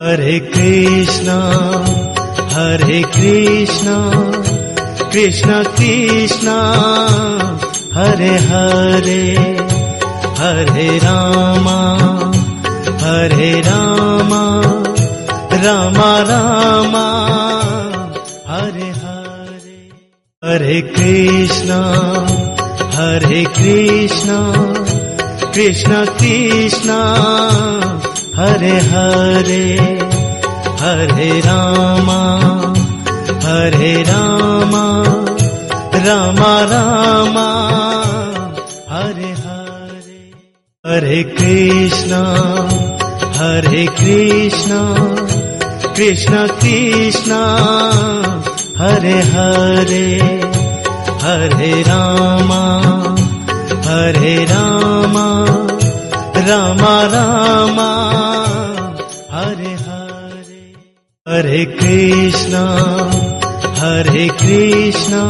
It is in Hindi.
हरे कृष्णा कृष्णा कृष्णा हरे हरे, हरे रामा रामा रामा हरे हरे। हरे कृष्णा कृष्णा कृष्णा हरे हरे, हरे रामा रामा रामा हरे हरे। हरे कृष्णा कृष्णा कृष्णा हरे हरे, हरे रामा रामा रामा हरे हरे। हरे कृष्णा